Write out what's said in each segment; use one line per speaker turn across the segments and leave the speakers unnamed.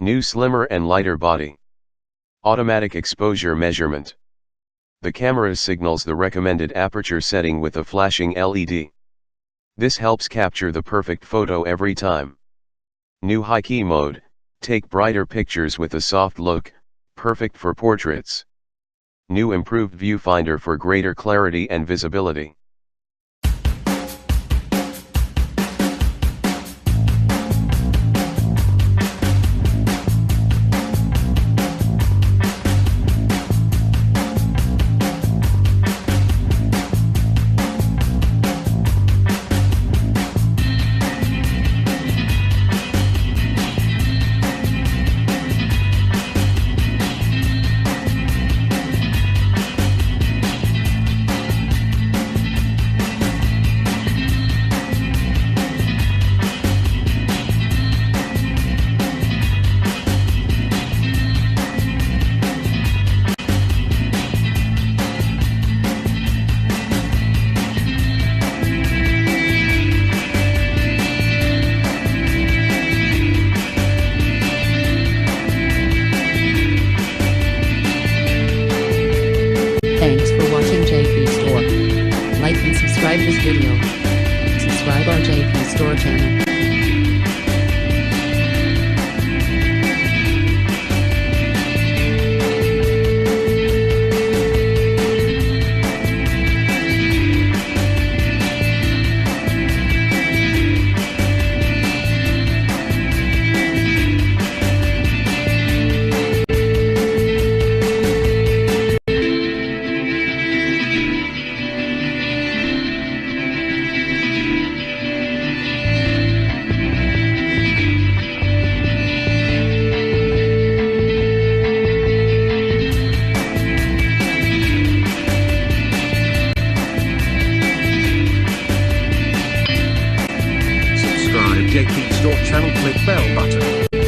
New slimmer and lighter body. Automatic exposure measurement. The camera signals the recommended aperture setting with a flashing LED. This helps capture the perfect photo every time. New high key mode, take brighter pictures with a soft look, perfect for portraits. New improved viewfinder for greater clarity and visibility.
Thanks for watching JP Store. Like and subscribe this video. Subscribe our JP Store channel.
JP Store channel, click bell button.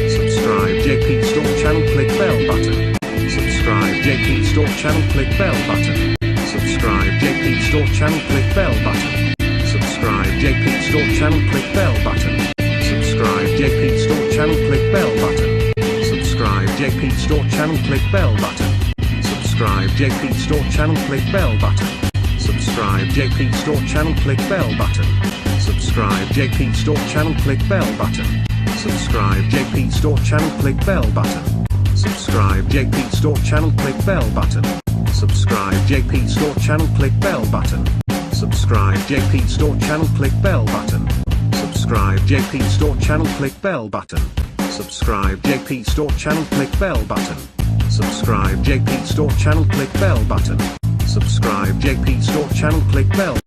Subscribe JP Store channel, click bell button. Subscribe JP Store channel, click bell button. Subscribe JP Store channel, click bell button. Subscribe JP Store channel, click bell button. Subscribe JP Store channel, click bell button. Subscribe JP Store channel, click bell button. Subscribe JP Store channel, click bell button. Subscribe JP Store channel, click bell button. Subscribe JP Store channel, click bell button. Subscribe JP Store channel, click bell button. Subscribe JP Store channel, click bell button. Subscribe JP Store channel, click bell button. Subscribe JP Store channel, click bell button. Subscribe JP Store channel, click bell button. Subscribe JP Store channel, click bell button. Subscribe JP Store channel, click bell button. Subscribe JP Store channel, click bell.